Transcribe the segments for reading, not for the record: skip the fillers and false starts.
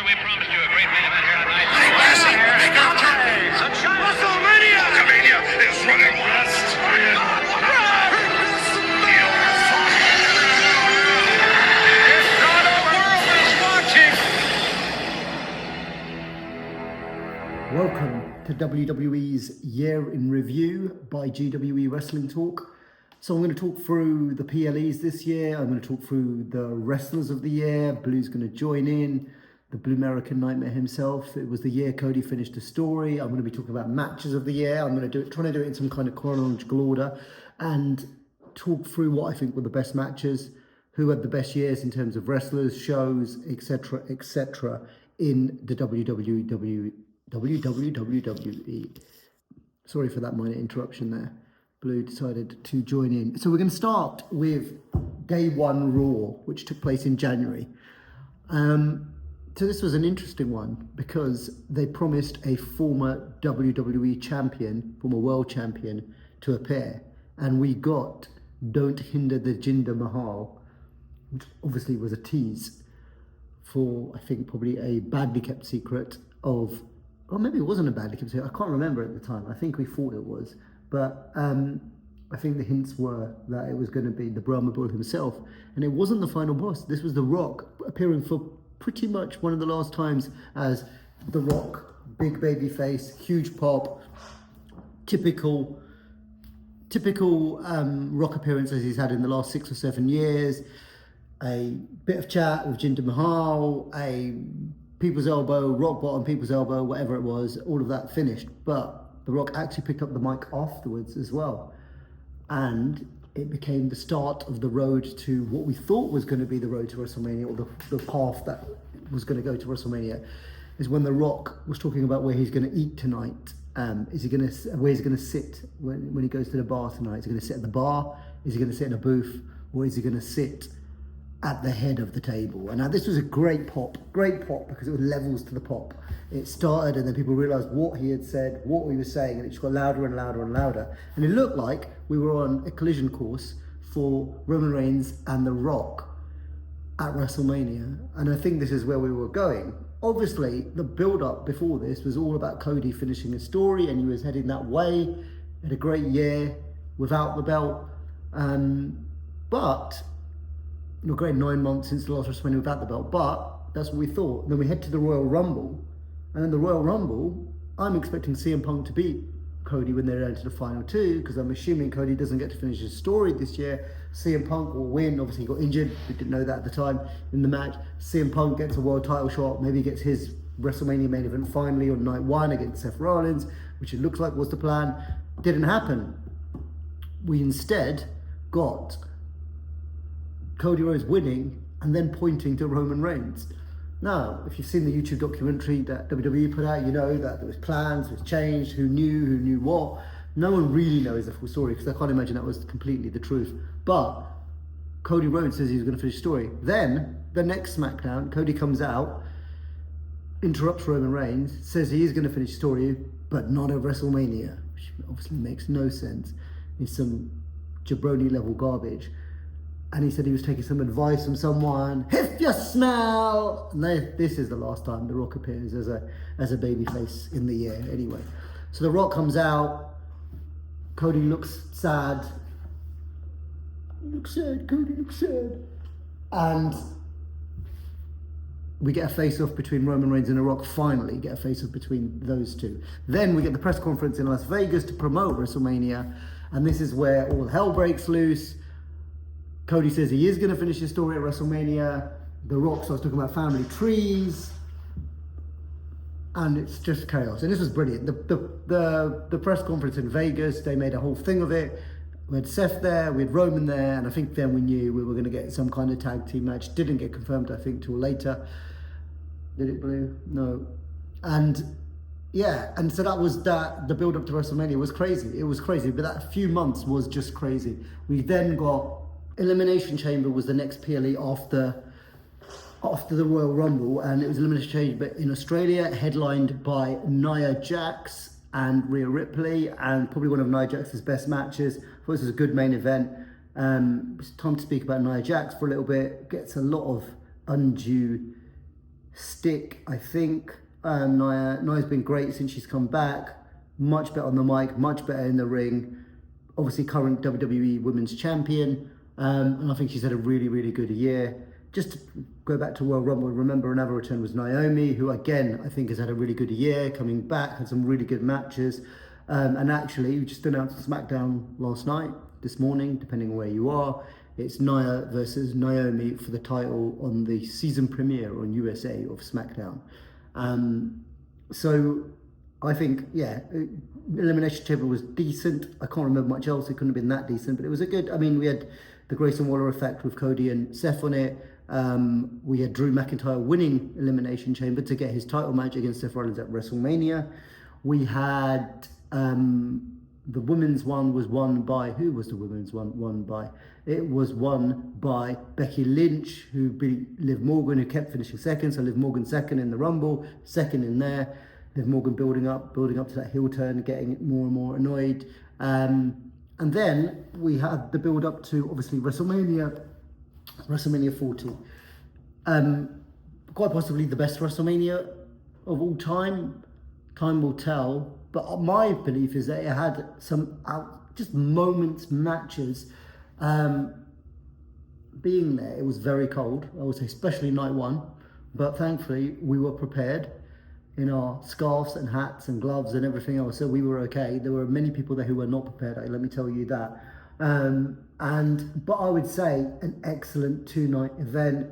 we promised you a great main event here tonight. WrestleMania! WrestleMania is running west. Welcome to WWE's Year in Review by GWE Wrestling Talk. So I'm going to talk through the PLEs this year. I'm going to talk through the wrestlers of the year. Blue's going to join in, the Blue American Nightmare himself. It was the year Cody finished the story. I'm going to be talking about matches of the year. I'm going to trying to do it in some kind of chronological order and talk through what I think were the best matches, who had the best years in terms of wrestlers, shows, etc., in the WWE. Sorry for that minor interruption there. Blue decided to join in. So we're going to start with Day 1 Raw, which took place in January. So this was an interesting one because they promised a former WWE champion, former world champion, to appear. And we got Don't Hinder the Jinder Mahal, which obviously was a tease for, I think, probably a badly kept secret of, or maybe it wasn't a badly kept secret, I can't remember at the time. I think we thought it was. But I think the hints were that it was going to be the Brahma Bull himself. And it wasn't the final boss. This was The Rock, appearing for pretty much one of the last times as The Rock. Big baby face, huge pop, typical Rock appearances he's had in the last 6 or 7 years. A bit of chat with Jinder Mahal, a people's elbow, rock bottom, people's elbow, whatever it was, all of that finished. But The Rock actually picked up the mic afterwards as well. And it became the start of the road to what we thought was going to be the road to WrestleMania, or the path that was going to go to WrestleMania, is when The Rock was talking about where he's going to eat tonight. Where he's going to sit when he goes to the bar tonight. Is he going to sit at the bar? Is he going to sit in a booth? Or is he going to sit at the head of the table? And now this was a great pop because it was levels to the pop. It started and then people realized what he had said, what he was saying, and it just got louder and louder and louder. And it looked like we were on a collision course for Roman Reigns and The Rock at WrestleMania. And I think this is where we were going. Obviously, the build-up before this was all about Cody finishing his story, and he was heading that way. Had a great year without the belt. But a great 9 months since the last WrestleMania without the belt, but that's what we thought. And then we head to the Royal Rumble, and in the Royal Rumble, I'm expecting CM Punk to beat Cody when they're into the final two, because I'm assuming Cody doesn't get to finish his story this year. CM Punk will win. Obviously, he got injured. We didn't know that at the time in the match. CM Punk gets a world title shot. Maybe he gets his WrestleMania main event finally on night 1 against Seth Rollins, which it looks like was the plan. Didn't happen. We instead got Cody Rhodes winning and then pointing to Roman Reigns. Now, if you've seen the YouTube documentary that WWE put out, you know that there was plans, it was changed, who knew what. No one really knows the full story because I can't imagine that was completely the truth. But Cody Rhodes says he was going to finish the story. Then, the next SmackDown, Cody comes out, interrupts Roman Reigns, says he is going to finish the story, but not at WrestleMania, which obviously makes no sense. It's some jabroni level garbage. And he said he was taking some advice from someone. If you smell, and this is the last time The Rock appears as a babyface in the year. Anyway, so The Rock comes out. Cody looks sad. Cody looks sad. And we get a face-off between Roman Reigns and The Rock. Finally, get a face-off between those two. Then we get the press conference in Las Vegas to promote WrestleMania, and this is where all hell breaks loose. Cody says he is going to finish his story at WrestleMania. The Rock starts talking about family trees. And it's just chaos. And this was brilliant. The press conference in Vegas, they made a whole thing of it. We had Seth there, we had Roman there, and I think then we knew we were going to get some kind of tag team match. Didn't get confirmed, I think, till later. Did it, Blue? No. And yeah, and so that was that. The build up to WrestleMania was crazy. It was crazy, but that few months was just crazy. We then got Elimination Chamber was the next PLE after the Royal Rumble, and it was Elimination Chamber in Australia, headlined by Nia Jax and Rhea Ripley, and probably one of Nia Jax's best matches. I thought this was a good main event. It's time to speak about Nia Jax for a little bit. Gets a lot of undue stick. I think Nia's been great since she's come back. Much better on the mic, much better in the ring. Obviously, current WWE Women's Champion, and I think she's had a really, really good year. Just to go back to Royal Rumble, remember another return was Naomi, who again I think has had a really good year, coming back, had some really good matches. And actually, we just announced SmackDown this morning, depending on where you are. It's Nia versus Naomi for the title on the season premiere on USA of SmackDown. So I think, Elimination Chamber was decent. I can't remember much else. It couldn't have been that decent, but it was a good, we had the Grayson Waller effect with Cody and Seth on it. We had Drew McIntyre winning Elimination Chamber to get his title match against Seth Rollins at WrestleMania. We had the women's one was won by, who was the women's one won by? It was won by Becky Lynch, who beat Liv Morgan, who kept finishing second. So Liv Morgan second in the Rumble, second in there. Liv Morgan building up to that heel turn, getting more and more annoyed. And then we had the build up to obviously WrestleMania 40. Quite possibly the best WrestleMania of all time. Time will tell. But my belief is that it had some just moments, matches. Being there, it was very cold, I would say, especially night one. But thankfully, we were prepared in our scarves and hats and gloves and everything else. So we were okay. There were many people there who were not prepared, let me tell you that. But I would say an excellent 2-night event.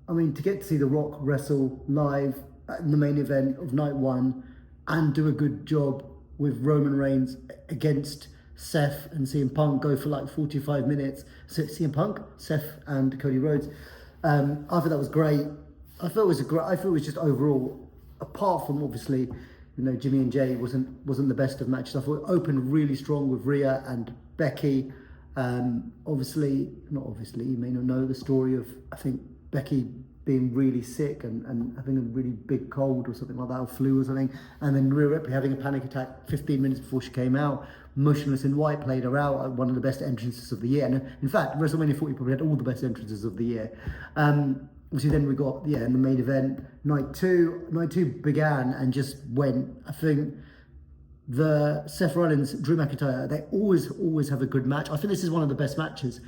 To get to see The Rock wrestle live in the main event of night one and do a good job with Roman Reigns against Seth and CM Punk, go for like 45 minutes. So CM Punk, Seth and Cody Rhodes. I thought that was great. I thought it was just overall, apart from obviously, Jimmy and Jay wasn't the best of matches. I thought it opened really strong with Rhea and Becky. Obviously, you may not know the story of, I think, Becky being really sick and having a really big cold or something like that, or flu or something, and then Rhea Ripley having a panic attack 15 minutes before she came out. Motionless in White played her out at one of the best entrances of the year, and in fact, WrestleMania 40 probably had all the best entrances of the year. Obviously, then we got in the main event, night two began and just went. I think the Seth Rollins, Drew McIntyre, they always have a good match. I think this is one of the best matches.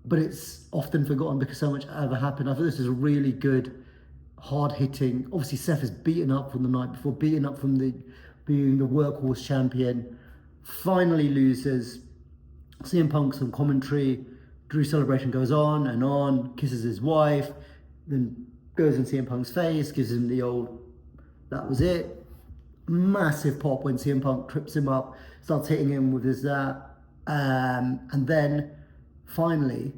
But it's often forgotten because so much ever happened. I think this is a really good, hard-hitting. Obviously, Seth is beaten up from the night before, beaten up from being the workhorse champion. Finally loses. CM Punk's on commentary. Drew's celebration goes on, kisses his wife, then goes in CM Punk's face, gives him the old, that was it. Massive pop when CM Punk trips him up, starts hitting him with his that. And then finally,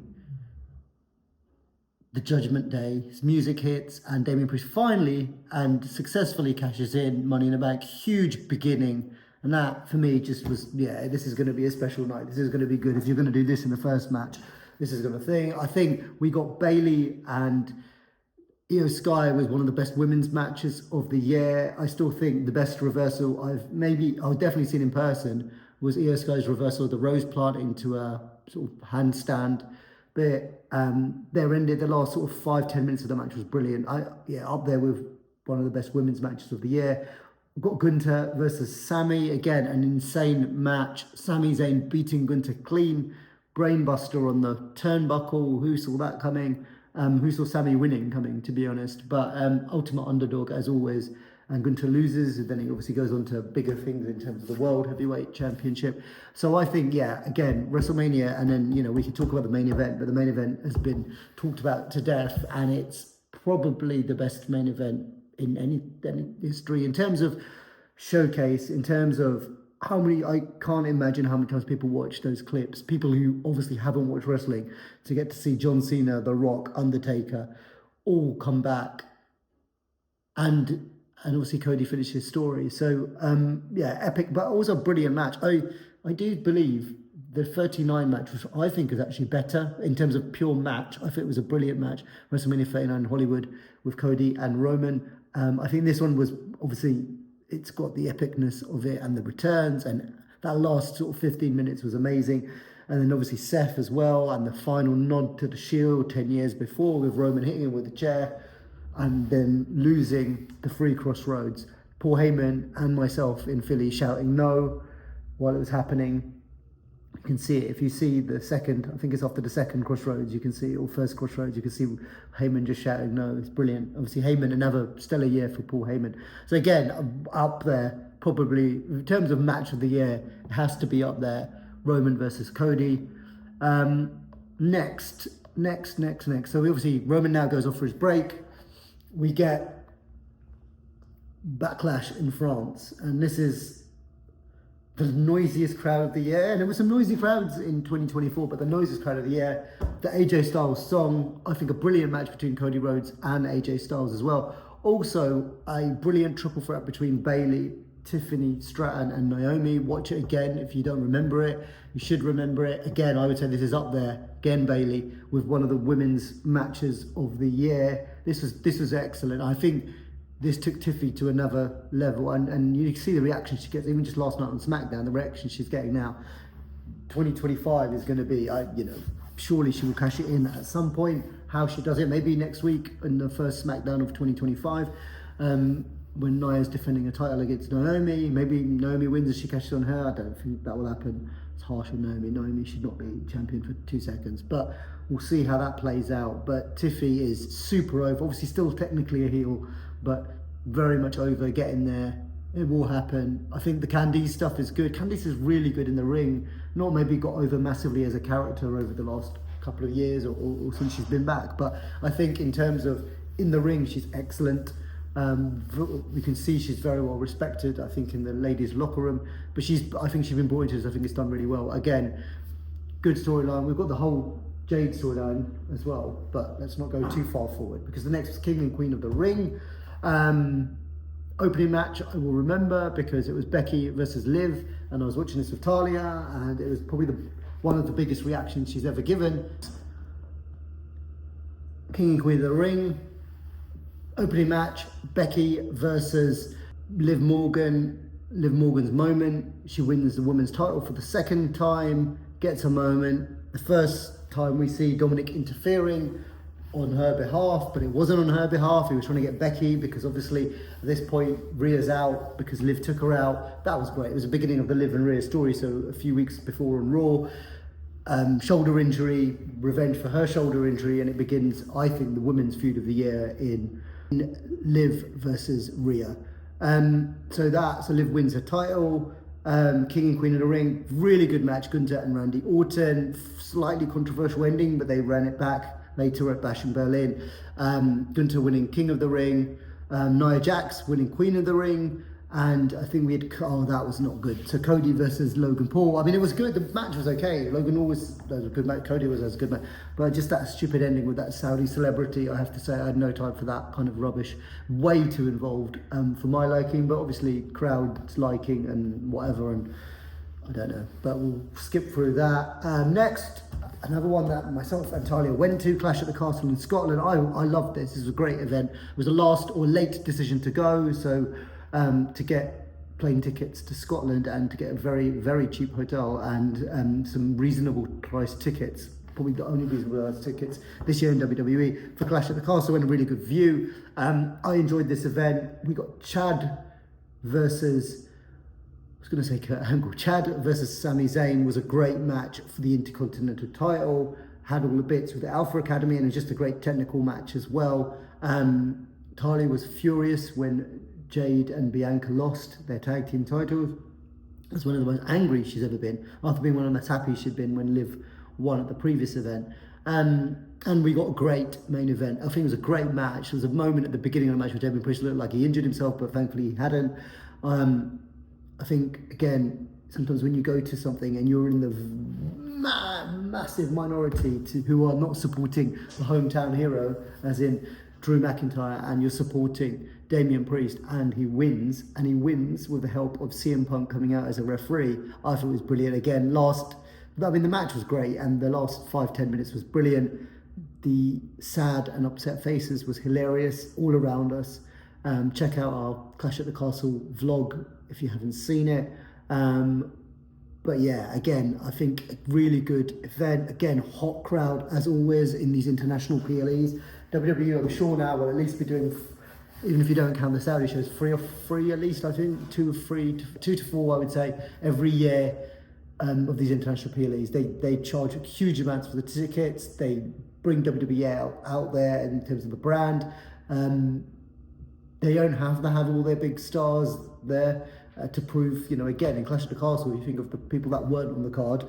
the Judgment Day, his music hits, and Damian Priest finally and successfully cashes in Money in the Bank. Huge beginning. And that, for me, just was, this is going to be a special night. This is going to be good. If you're going to do this in the first match, this is going to thing. I think we got Bayley and Io Sky was one of the best women's matches of the year. I still think the best reversal I've definitely seen in person was Io Sky's reversal of the Rose plant into a sort of handstand. But the last sort of 5-10 minutes of the match was brilliant. Up there with one of the best women's matches of the year. We've got Gunther versus Sami, again an insane match. Sami Zayn beating Gunther clean, brainbuster on the turnbuckle. Who saw that coming? Who saw Sami winning coming, to be honest? But ultimate underdog as always. And Gunther loses, and then he obviously goes on to bigger things in terms of the World Heavyweight Championship. So I think, again, WrestleMania, and then, we could talk about the main event, but the main event has been talked about to death, and it's probably the best main event in any history in terms of showcase, in terms of how many, I can't imagine how many times people watch those clips, people who obviously haven't watched wrestling, to get to see John Cena, The Rock, Undertaker, all come back, and obviously Cody finished his story. So, epic, but also a brilliant match. I do believe the 39 match, which I think is actually better in terms of pure match. I think it was a brilliant match. WrestleMania 39 in Hollywood with Cody and Roman. I think this one was, obviously, it's got the epicness of it and the returns, and that last sort of 15 minutes was amazing. And then obviously Seth as well, and the final nod to the Shield 10 years before with Roman hitting him with the chair, and then losing the 3 Crossroads. Paul Heyman and myself in Philly shouting no while it was happening. You can see it. If you see the second, I think it's after the second Crossroads, you can see, or first Crossroads, you can see Heyman just shouting no. It's brilliant. Obviously Heyman, another stellar year for Paul Heyman. So again, up there, probably, in terms of match of the year, it has to be up there. Roman versus Cody. Next. So obviously Roman now goes off for his break. We get Backlash in France, and this is the noisiest crowd of the year. And there were some noisy crowds in 2024, but the noisiest crowd of the year. The AJ Styles song, I think a brilliant match between Cody Rhodes and AJ Styles as well. Also, a brilliant triple threat between Bayley, Tiffany Stratton and Naomi. Watch it again if you don't remember it. You should remember it. Again, I would say this is up there. Again, Bayley with one of the women's matches of the year. This was excellent. I think this took Tiffy to another level, and you see the reaction she gets, even just last night on SmackDown, the reaction she's getting now. 2025 is going to be, surely she will cash it in at some point. How she does it, maybe next week in the first SmackDown of 2025, when Nia's defending a title against Naomi. Maybe Naomi wins and she cashes on her. I don't think that will happen. It's harsh on Naomi. Naomi should not be champion for 2 seconds, but we'll see how that plays out. But Tiffy is super over, obviously still technically a heel, but very much over, getting there. It will happen. I think the Candice stuff is good. Candice is really good in the ring. Not maybe got over massively as a character over the last couple of years or since she's been back, but I think in terms of in the ring, she's excellent. We can see she's very well respected, I think, in the ladies' locker room. But I think she's been brought into this. I think it's done really well. Again, good storyline. We've got the whole Jade storyline as well, but let's not go too far forward, because the next is King and Queen of the Ring. Opening match I will remember because it was Becky versus Liv, and I was watching this with Talia, and it was probably one of the biggest reactions she's ever given. King and Queen of the Ring. Opening match, Becky versus Liv Morgan. Liv Morgan's moment. She wins the women's title for the second time, gets a moment. The first time we see Dominic interfering on her behalf, but it wasn't on her behalf. He was trying to get Becky, because obviously at this point Rhea's out because Liv took her out. That was great. It was the beginning of the Liv and Rhea story. So a few weeks before on Raw, shoulder injury, revenge for her shoulder injury, and it begins, I think, the women's feud of the year in Liv versus Rhea. So Liv wins her title. King and Queen of the Ring, really good match. Gunther and Randy Orton, slightly controversial ending, but they ran it back later at Bash in Berlin. Gunther winning King of the Ring, Nia Jax winning Queen of the Ring, and I think that was not good. So Cody versus Logan Paul. I mean, it was good. The match was okay. Logan always was a good match. Cody was a good match. But just that stupid ending with that Saudi celebrity, I have to say, I had no time for that kind of rubbish. Way too involved for my liking, but obviously crowd's liking and whatever, and I don't know. But we'll skip through that. Next, another one that myself and Talia went to, Clash at the Castle in Scotland. I loved this. This was a great event. It was a last or late decision to go, so to get plane tickets to Scotland and to get a very, very cheap hotel and some reasonable price tickets, probably the only reasonable price tickets this year in WWE for Clash at the Castle, and a really good view. I enjoyed this event. We got Chad versus, I was going to say Kurt Angle. Chad versus Sami Zayn was a great match for the Intercontinental title. Had all the bits with the Alpha Academy, and it was just a great technical match as well. Talia was furious when Jade and Bianca lost their tag team titles. It was one of the most angry she's ever been, after being one of the most happy she'd been when Liv won at the previous event. And we got a great main event. I think it was a great match. There was a moment at the beginning of the match where Damien Priest looked like he injured himself, but thankfully he hadn't. I think, again, sometimes when you go to something and you're in the massive minority who are not supporting the hometown hero, as in Drew McIntyre, and you're supporting Damien Priest, and he wins with the help of CM Punk coming out as a referee, I thought it was brilliant. Again, the match was great, and the last 5-10 minutes was brilliant. The sad and upset faces was hilarious all around us. Check out our Clash at the Castle vlog if you haven't seen it. But yeah, again, I think a really good event. Again, hot crowd as always in these international PLEs. WWE, I'm sure now will at least be doing, even if you don't count the Saudi shows, free at least. I think 2 to 4, I would say, every year of these international PLEs. They charge huge amounts for the tickets. They bring WWE out there in terms of the brand. They don't have to have all their big stars there to prove, again, in Clash of the Castle, you think of the people that weren't on the card,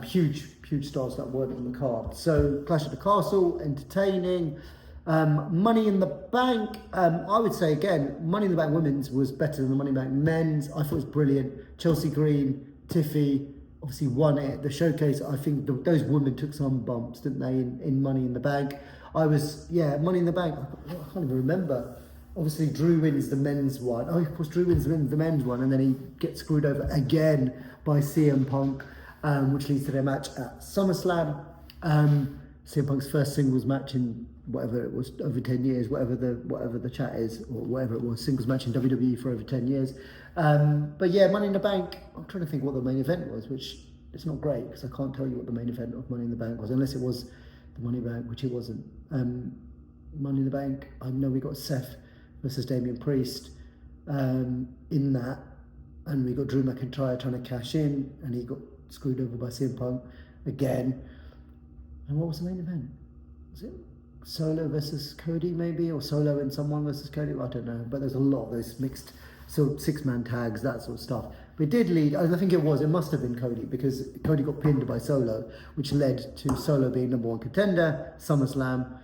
huge stars that weren't on the card. So Clash of the Castle, entertaining. Money in the Bank, I would say, again, Money in the Bank women's was better than the Money in the Bank men's. I thought it was brilliant. Chelsea Green, Tiffy, obviously won it. The showcase, I think those women took some bumps, didn't they, in Money in the Bank. Money in the Bank, I can't even remember. Obviously, Drew wins the men's one. Oh, of course, Drew wins the men's one, and then he gets screwed over again by CM Punk, which leads to their match at SummerSlam. CM Punk's first singles match in whatever it was, over 10 years, whatever the chat is, or whatever it was, singles match in WWE for over 10 years. But yeah, Money in the Bank, I'm trying to think what the main event was, which it's not great, because I can't tell you what the main event of Money in the Bank was, unless it was the Money in the Bank, which it wasn't. Money in the Bank, I know we got Seth versus Damian Priest in that, and we got Drew McIntyre trying to cash in, and he got screwed over by CM Punk again. And what was the main event? Was it Solo versus Cody maybe, or Solo and someone versus Cody? I don't know, but there's a lot of those mixed six-man tags, that sort of stuff. But it did lead, I think it must have been Cody, because Cody got pinned by Solo, which led to Solo being number 1 contender, SummerSlam.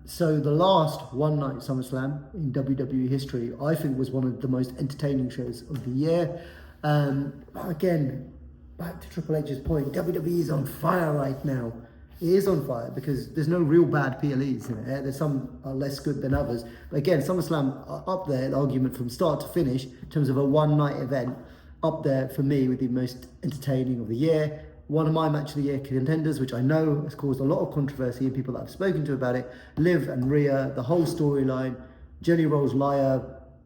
So the last one night SummerSlam in WWE history, I think, was one of the most entertaining shows of the year. Again, back to Triple H's point, WWE is on fire right now. It is on fire because there's no real bad PLEs in it. There's some are less good than others. But again, SummerSlam up there, the argument from start to finish, in terms of a one night event, up there for me with the most entertaining of the year. One of my match of the year contenders, which I know has caused a lot of controversy in people that I've spoken to about it, Liv and Rhea, the whole storyline, Jelly Roll's Liar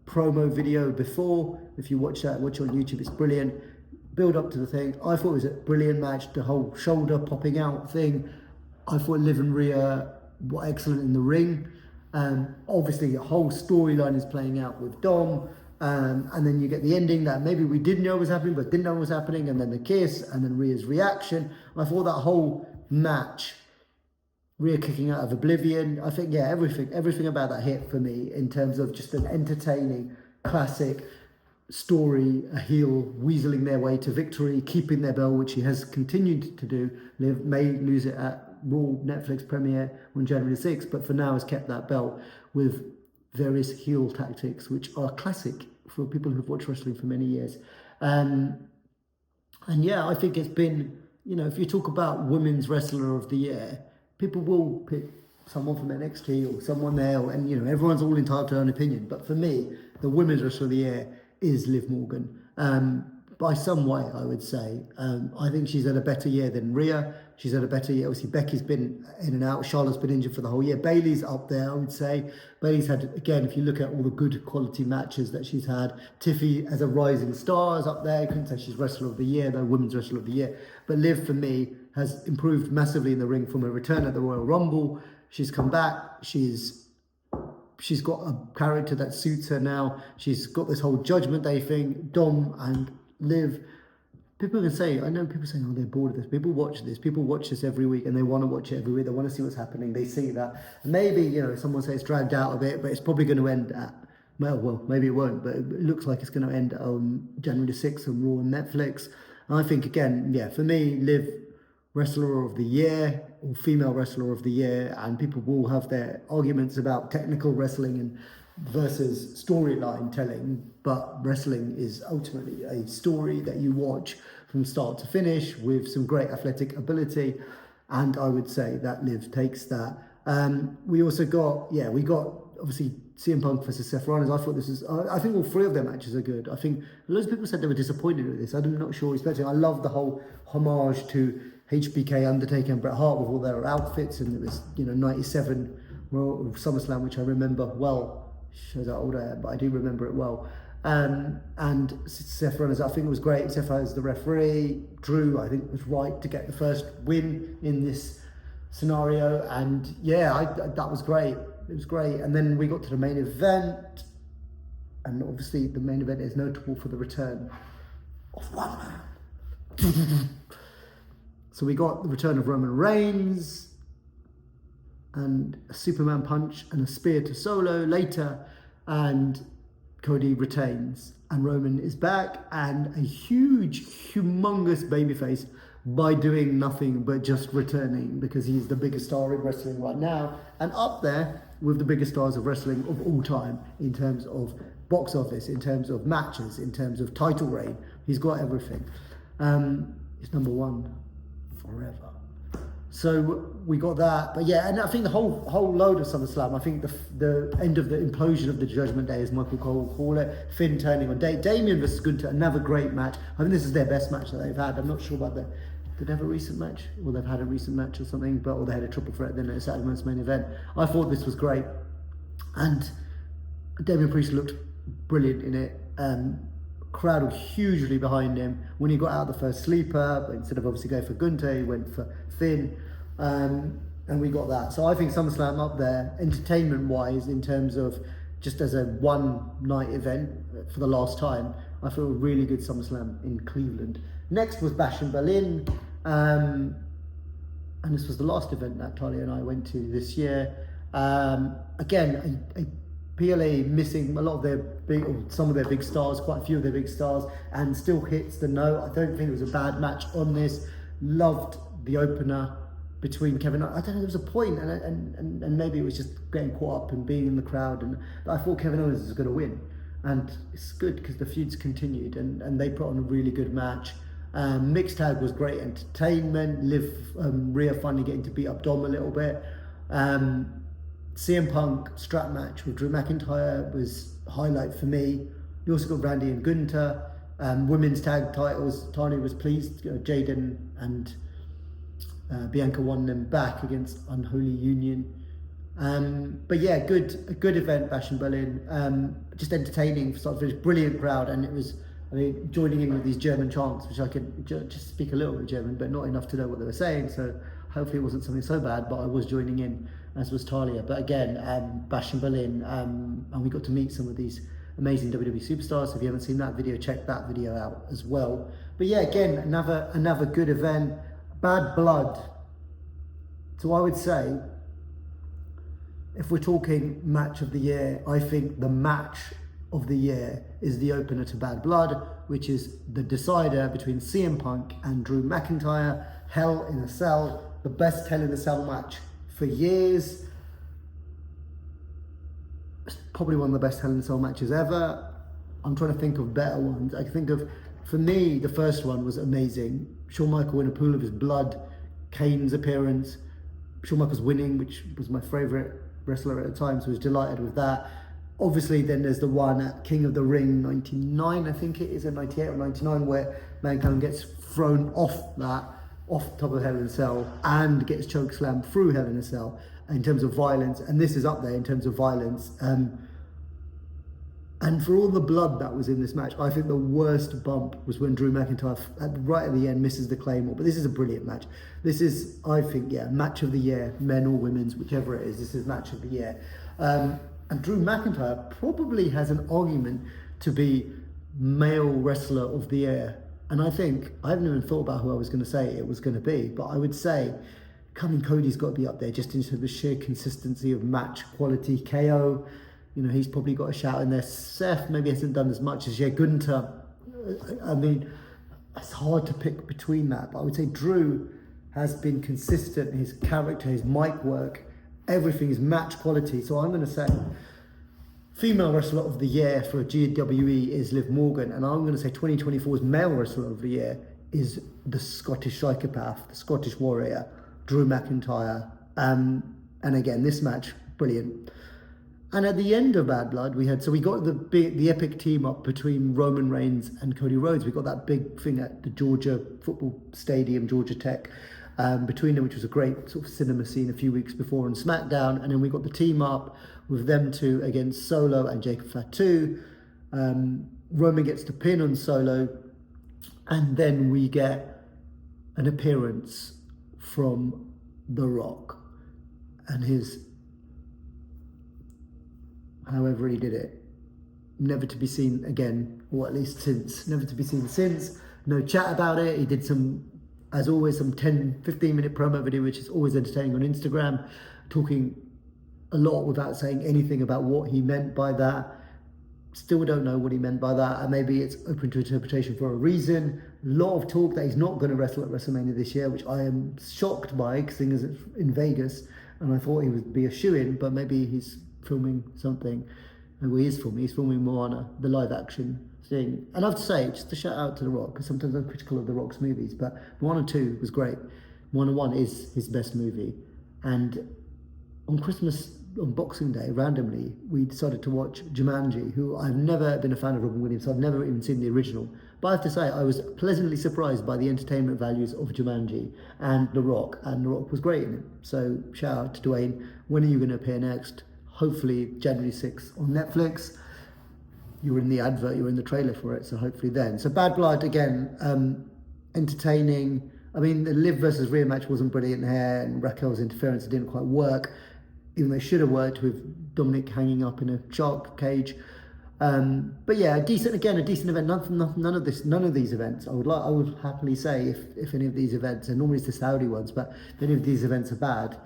promo video before, if you watch that, watch it on YouTube, it's brilliant. Build up to the thing. I thought it was a brilliant match, the whole shoulder popping out thing. I thought Liv and Rhea were excellent in the ring. Obviously, the whole storyline is playing out with Dom. And then you get the ending that maybe we didn't know was happening, but didn't know was happening, and then the kiss, and then Rhea's reaction. I thought that whole match, Rhea kicking out of oblivion, I think, yeah, everything about that hit for me in terms of just an entertaining, classic story, a heel weaseling their way to victory, keeping their belt, which she has continued to do. Liv may lose it at Raw Netflix premiere on January 6th, but for now has kept that belt with various heel tactics, which are classic for people who've watched wrestling for many years. And yeah, I think it's been, if you talk about Women's Wrestler of the Year, people will pick someone from NXT or someone there, and everyone's all entitled to their own opinion. But for me, the Women's Wrestler of the Year is Liv Morgan. By some way, I would say. I think she's had a better year than Rhea. She's had a better year. Obviously, Becky's been in and out. Charlotte's been injured for the whole year. Bayley's up there, I would say. Bayley's had, again, if you look at all the good quality matches that she's had, Tiffy as a rising star is up there. I couldn't say she's Wrestler of the Year, though, Women's Wrestler of the Year. But Liv, for me, has improved massively in the ring from her return at the Royal Rumble. She's come back. She's got a character that suits her now. She's got this whole Judgment Day thing. Dom and Liv, people can say, I know people saying, oh, they're bored of this. People watch this every week, and they want to watch it every week. They want to see what's happening. They see that. Maybe, someone says it's dragged out a bit, but it's probably going to end at, well, maybe it won't, but it looks like it's going to end on January 6th on Raw and Netflix. And I think, again, yeah, for me, Liv, Wrestler of the Year, or Female Wrestler of the Year, and people will have their arguments about technical wrestling and versus storyline telling, but wrestling is ultimately a story that you watch from start to finish with some great athletic ability, and I would say that Liv takes that. We also got, we got obviously CM Punk versus Seth Rollins. I think all three of their matches are good. I think loads of people said they were disappointed with this. I'm not sure, especially I love the whole homage to HBK, Undertaker and Bret Hart with all their outfits, and it was 97 SummerSlam, which I remember well. Shows how old I am, but I do remember it well. And Seth Rollins, I think it was great. Seth as the referee. Drew, I think, was right to get the first win in this scenario. And yeah, that was great. It was great. And then we got to the main event. And obviously the main event is notable for the return of one man. So we got the return of Roman Reigns and a Superman punch and a spear to Solo later, and Cody retains, and Roman is back, and a huge, humongous babyface by doing nothing but just returning, because he's the biggest star in wrestling right now, and up there with the biggest stars of wrestling of all time in terms of box office, in terms of matches, in terms of title reign. He's got everything. He's number one forever. So we got that, but yeah, and I think the whole load of SummerSlam, I think the end of the implosion of the Judgment Day, as Michael Cole will call it, Finn turning on Damien versus Gunther, another great match. I think this is their best match that they've had. I'm not sure about did they have a recent match? Or they've had a recent match or something, or they had a triple threat then at a Saturday night's main event. I thought this was great, and Damien Priest looked brilliant in it. Crowd was hugely behind him. When he got out the first sleeper, but instead of obviously going for Gunther, he went for Finn, and we got that. So I think SummerSlam up there, entertainment-wise, in terms of just as a one-night event for the last time. I feel a really good SummerSlam in Cleveland. Next was Bash in Berlin, and this was the last event that Talia and I went to this year. Again, a PLA missing a lot of their some of their big stars, quite a few of their big stars, and still hits the note. I don't think it was a bad match on this. Loved the opener between Kevin. I don't know, there was a point, and maybe it was just getting caught up and being in the crowd, and I thought Kevin Owens was going to win, and it's good because the feud's continued, and they put on a really good match. Mixed tag was great entertainment. Rhea finally getting to beat up Dom a little bit. CM Punk strap match with Drew McIntyre was a highlight for me. You also got Randy and Gunther. Women's tag titles, Tanya was pleased. Jaden and Bianca won them back against Unholy Union. But yeah, a good event, Bash in Berlin. Just entertaining, sort of brilliant crowd, and it was, I mean, joining in with these German chants, which I could just speak a little bit German, but not enough to know what they were saying. So hopefully it wasn't something so bad, but I was joining in, as was Talia. But again, Bash in Berlin, and we got to meet some of these amazing WWE superstars. So if you haven't seen that video, check that video out as well. But yeah, again, another good event. Bad blood. So I would say, if we're talking match of the year, I think the match of the year is the opener to Bad Blood, which is the decider between CM Punk and Drew McIntyre. Hell in a Cell, the best Hell in a Cell match for years. It's probably one of the best Hell in a Cell matches ever. I'm trying to think of better ones. I can think of, for me, the first one was amazing. Shawn Michaels in a pool of his blood, Kane's appearance, Shawn Michaels winning, which was my favourite wrestler at the time, so I was delighted with that. Obviously, then there's the one at King of the Ring 99, I think it is, in 98 or 99, where Mankind gets thrown off top of Hell in a Cell and gets chokeslammed through Hell in a Cell in terms of violence, and this is up there in terms of violence. And for all the blood that was in this match, I think the worst bump was when Drew McIntyre, right at the end, misses the Claymore. But this is a brilliant match. This is, I think, yeah, match of the year, men or women's, whichever it is. This is match of the year. And Drew McIntyre probably has an argument to be male wrestler of the year. And I think, I haven't even thought about who I was going to say it was going to be, but I would say Cody's got to be up there just in terms of the sheer consistency of match quality. KO, you know, he's probably got a shout in there. Seth maybe hasn't done as much as Gunther. I mean, it's hard to pick between that, but I would say Drew has been consistent. His character, his mic work, everything is match quality. So I'm going to say female wrestler of the year for GWE is Liv Morgan, and I'm going to say 2024's male wrestler of the year is the Scottish psychopath, the Scottish warrior, Drew McIntyre. And again, this match, brilliant. And at the end of Bad Blood, we got the epic team up between Roman Reigns and Cody Rhodes. We got that big thing at the Georgia football stadium, Georgia Tech, between them, which was a great sort of cinema scene a few weeks before on SmackDown. And then we got the team up with them two against Solo and Jacob Fatu. Roman gets the pin on Solo, and then we get an appearance from The Rock and his, however he did it, never to be seen again, or at least since, never to be seen since. No chat about it. He did some, as always, some 10-15 minute promo video, which is always entertaining on Instagram, talking a lot without saying anything about what he meant by that. Still don't know what he meant by that, and maybe it's open to interpretation for a reason. A lot of talk that he's not going to wrestle at WrestleMania this year, which I am shocked by, seeing as it's in Vegas, and I thought he would be a shoo-in, but maybe he's filming something. And he is filming. He's filming Moana, the live action thing. And I have to say, just a shout out to The Rock, because sometimes I'm critical of The Rock's movies, but Moana 2 was great. Moana 1 is his best movie. And on Christmas, on Boxing Day, randomly, we decided to watch Jumanji, who I've never been a fan of Robin Williams, so I've never even seen the original. But I have to say, I was pleasantly surprised by the entertainment values of Jumanji and The Rock was great in it. So shout out to Dwayne. When are you going to appear next? Hopefully January 6th on Netflix. You were in the advert, you were in the trailer for it, so hopefully then. So Bad Blood, again, entertaining. I mean, the Liv versus Rhea match wasn't brilliant here, and Raquel's interference didn't quite work, even though it should have worked with Dominic hanging up in a shark cage. But yeah, a decent event. None of these events. I would happily say if any of these events, and normally it's the Saudi ones, but if any of these events are bad,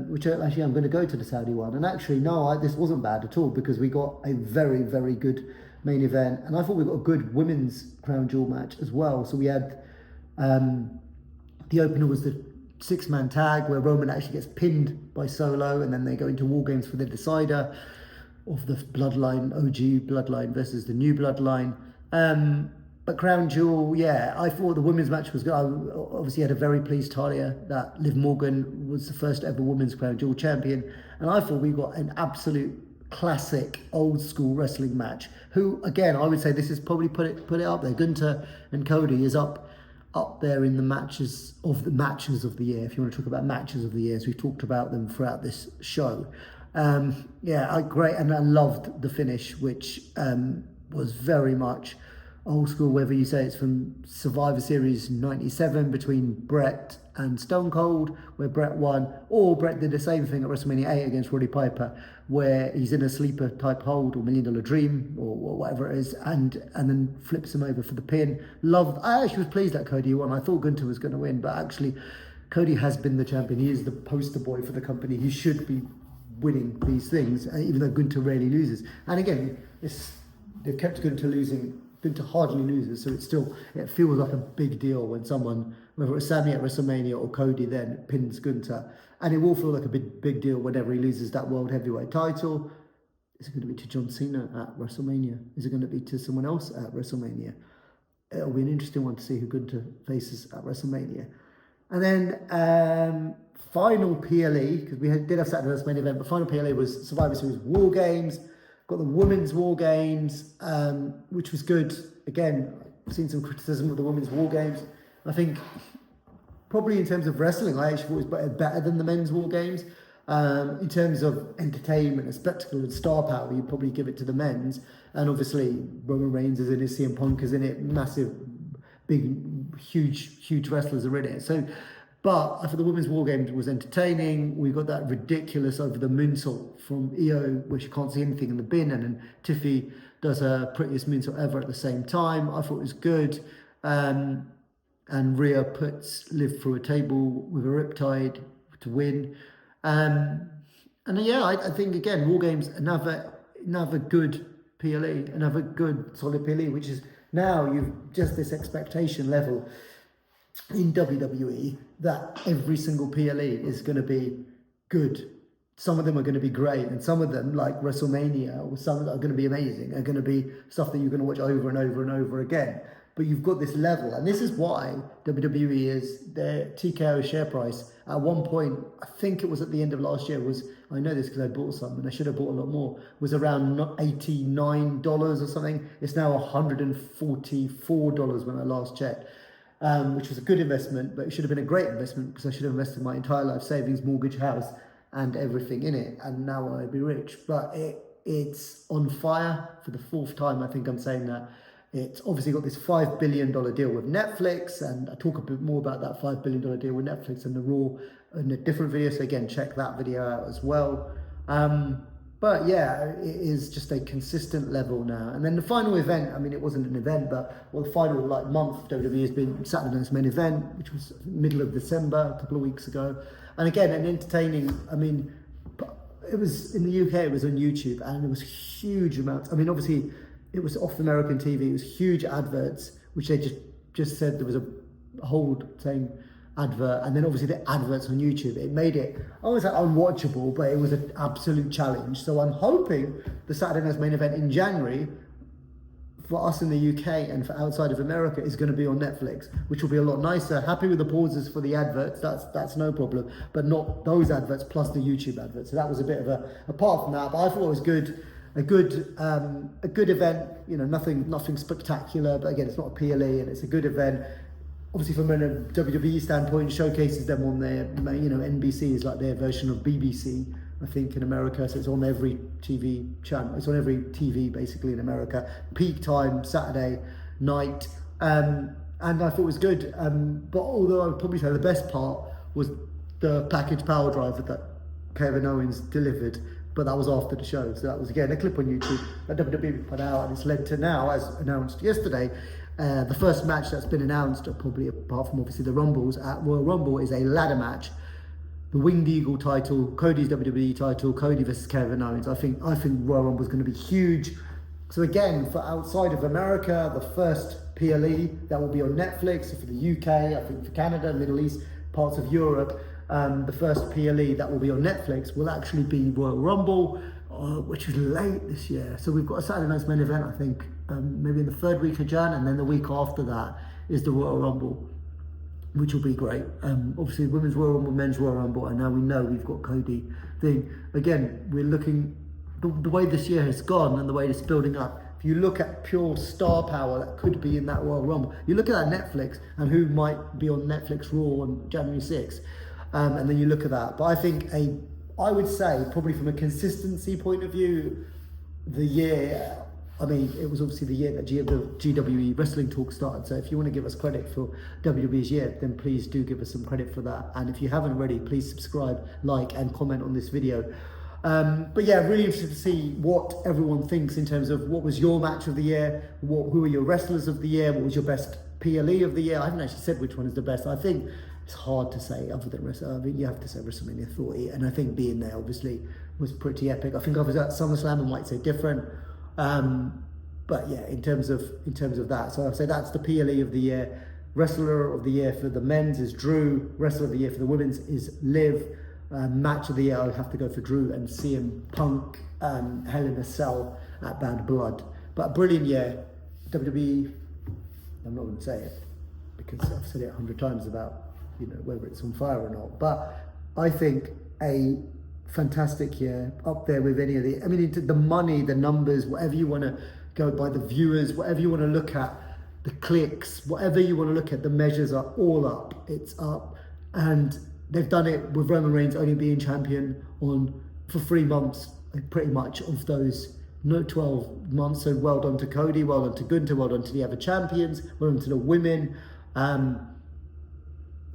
which actually I'm going to go to the Saudi one. And actually, no, this wasn't bad at all, because we got a very, very good main event. And I thought we got a good women's crown jewel match as well. So we had, the opener was the 6-man tag where Roman actually gets pinned by Solo, and then they go into War Games for the decider of the bloodline, OG bloodline versus the new bloodline. But Crown Jewel, yeah, I thought the women's match was good. I obviously had a very pleased Talia that Liv Morgan was the first ever women's Crown Jewel champion. And I thought we got an absolute classic old school wrestling match. Who, again, I would say this is probably put it up there. Gunther and Cody is up there in the matches of the year. If you want to talk about matches of the year, as we've talked about them throughout this show. Great, and I loved the finish, which was very much old school, whether you say it's from Survivor Series 97 between Bret and Stone Cold, where Bret won, or Bret did the same thing at WrestleMania 8 against Roddy Piper, where he's in a sleeper type hold or $1 Million Dream or whatever it is, and then flips him over for the pin. I actually was pleased that Cody won. I thought Gunther was going to win, but actually Cody has been the champion. He is the poster boy for the company. He should be winning these things, even though Gunther rarely loses. And again, they've kept Gunther losing. Gunther hardly loses, so it feels like a big deal when someone, whether it's Sami at WrestleMania or Cody, then pins Gunther, and it will feel like a big deal whenever he loses that World Heavyweight title. Is it going to be to John Cena at WrestleMania? Is it going to be to someone else at WrestleMania? It'll be an interesting one to see who Gunther faces at WrestleMania. And then final PLE, because we did have Saturday's main event, but final PLE was Survivor Series War Games. Got the Women's War Games, which was good. Again, I've seen some criticism of the Women's War Games. I think probably in terms of wrestling, I actually thought it was better than the Men's War Games. In terms of entertainment and spectacle and star power, you'd probably give it to the men's. And obviously, Roman Reigns is in it, CM Punk is in it, massive, big, huge wrestlers are in it. But I thought the Women's War Games was entertaining. We got that ridiculous over the moonsault from Io, where she can't see anything in the bin, and then Tiffy does her prettiest moonsault ever at the same time. I thought it was good. And Rhea puts Liv through a table with a riptide to win. I think again, War Games, another good PLE, another good solid PLE, which is now you've just this expectation level in WWE that every single PLE is going to be good. Some of them are going to be great, and some of them, like WrestleMania, or some that are going to be amazing, are going to be stuff that you're going to watch over and over and over again. But you've got this level, and this is why WWE is their TKO share price. At one point, I think it was at the end of last year, I know this because I bought some, and I should have bought a lot more, was around $89 or something. It's now $144 when I last checked. Which was a good investment, but it should have been a great investment because I should have invested my entire life savings, mortgage, house, and everything in it, and now I'd be rich. But It's on fire for the fourth time. I think I'm saying that. It's obviously got this $5 billion deal with Netflix, and I talk a bit more about that $5 billion deal with Netflix and the Raw in a different video. So again, check that video out as well. But yeah, it is just a consistent level now. And then the final event, I mean, it wasn't an event, but the final month of WWE has been Saturday Night's Main Event, which was middle of December, a couple of weeks ago. And again, an entertaining, I mean, it was in the UK, it was on YouTube, and it was huge amounts. I mean, obviously, it was off American TV. It was huge adverts, which they just said there was a hold saying advert, and then obviously the adverts on YouTube. It made it, I was like unwatchable, but it was an absolute challenge. So I'm hoping the Saturday Night's Main Event in January for us in the UK and for outside of America is going to be on Netflix, which will be a lot nicer. Happy with the pauses for the adverts, that's no problem, but not those adverts plus the YouTube adverts. So that was a bit of apart from that, but I thought it was good. A good event, you know, nothing spectacular, but again, it's not a PLE, and it's a good event. Obviously, from a WWE standpoint, showcases them on their, you know, NBC is like their version of BBC, I think, in America. So it's on every TV channel. It's on every TV basically in America. Peak time, Saturday night, and I thought it was good. But although I would probably say the best part was the package power driver that Kevin Owens delivered. But that was after the show. So that was, again, a clip on YouTube that WWE put out, and it's led to now, as announced yesterday, the first match that's been announced, probably apart from obviously the Rumbles, at Royal Rumble, is a ladder match. The Winged Eagle title, Cody's WWE title, Cody versus Kevin Owens. I think Royal Rumble is going to be huge. So again, for outside of America, the first PLE that will be on Netflix. So for the UK, I think for Canada, Middle East, parts of Europe, the first PLE that will be on Netflix will actually be Royal Rumble, which is late this year. So we've got a Saturday Night's Main Event, I think, maybe in the third week of Jan, and then the week after that is the Royal Rumble, which will be great. Obviously, Women's Royal Rumble, Men's Royal Rumble, and now we know we've got Cody thing. Again, we're looking, the way this year has gone and the way it's building up, if you look at pure star power that could be in that Royal Rumble, you look at that Netflix and who might be on Netflix Raw on January 6th. And then you look at that. But I think I would say probably from a consistency point of view, the year, I mean, it was obviously the year that GWE Wrestling Talk started. So if you want to give us credit for WWE's year, then please do give us some credit for that. And if you haven't already, please subscribe, like, and comment on this video. But yeah, really interested to see what everyone thinks in terms of what was your match of the year, who were your wrestlers of the year, what was your best PLE of the year. I haven't actually said which one is the best. I think it's hard to say other than WrestleMania. I mean, you have to say WrestleMania 40, and I think being there obviously was pretty epic. I think if I was at SummerSlam, I might say different. But yeah, in terms of that, so I'd say that's the PLE of the year. Wrestler of the year for the men's is Drew. Wrestler of the year for the women's is Liv. Match of the year, I would have to go for Drew and CM Punk, Hell in a Cell at Bad Blood. But a brilliant year. WWE, I'm not going to say it because I've said it 100 times about, you know, whether it's on fire or not. But I think a fantastic year, up there with any of the, I mean, the money, the numbers, whatever you want to go by, the viewers, whatever you want to look at, the clicks, whatever you want to look at, the measures are all up. It's up. And they've done it with Roman Reigns only being champion for 3 months, pretty much, of those 12 months. So well done to Cody, well done to Gunther, well done to the other champions, well done to the women.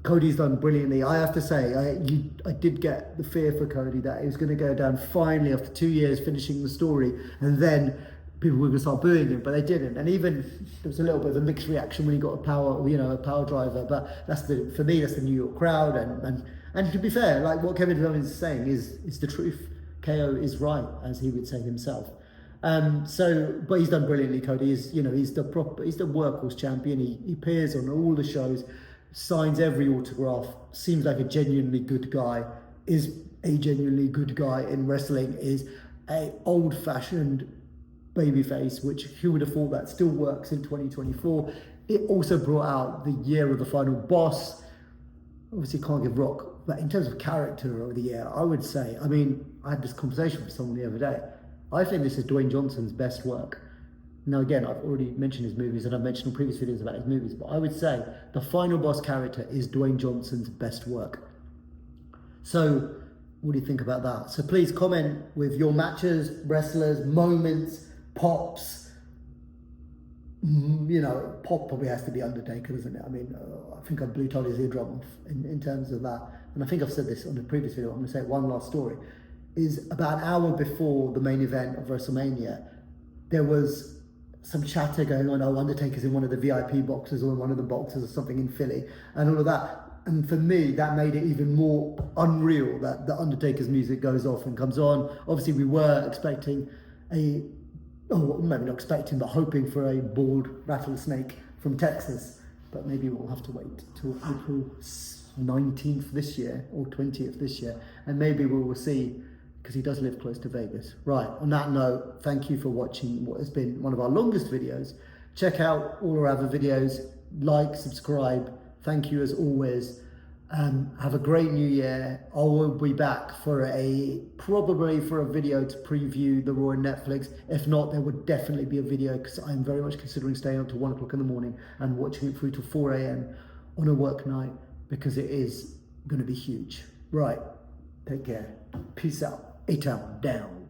Cody's done brilliantly. I have to say, I did get the fear for Cody that he was going to go down finally after 2 years finishing the story, and then people were going to start booing him, but they didn't. And even there was a little bit of a mixed reaction when he got a power driver. But for me, that's the New York crowd. And to be fair, like what Kevin Owens is saying is the truth. KO is right, as he would say himself. But he's done brilliantly. Cody is, he's the workhorse champion. He appears on all the shows, signs every autograph, seems like a genuinely good guy, is a genuinely good guy in wrestling, is a old-fashioned babyface, which who would have thought that still works in 2024. It also brought out the year of the final boss. Obviously can't give Rock, but in terms of character of the year, I would say, I mean, I had this conversation with someone the other day. I think this is Dwayne Johnson's best work. Now again, I've already mentioned his movies and I've mentioned in previous videos about his movies, but I would say the final boss character is Dwayne Johnson's best work. So What do you think about that? So please comment with your matches, wrestlers, moments, pops. You know, pop probably has to be Undertaker, doesn't it? I mean, I think I blew Tolly's eardrum off in terms of that. And I think I've said this on the previous video. I'm going to say one last story. Is about an hour before the main event of WrestleMania, there was some chatter going on. Oh, Undertaker's in one of the VIP boxes or in one of the boxes or something in Philly and all of that. And for me, that made it even more unreal that the Undertaker's music goes off and comes on. Obviously, we were expecting maybe not expecting, but hoping for a bald rattlesnake from Texas. But maybe we'll have to wait till April 19th this year or 20th this year. And maybe we will see, because he does live close to Vegas. Right, on that note, thank you for watching what has been one of our longest videos. Check out all our other videos, like, subscribe. Thank you as always. Have a great new year. I will be back probably for a video to preview the Raw on Netflix. If not, there would definitely be a video because I'm very much considering staying up to 1 o'clock in the morning and watching it through to 4 a.m. on a work night because it is going to be huge. Right, take care. Peace out. A-Town down.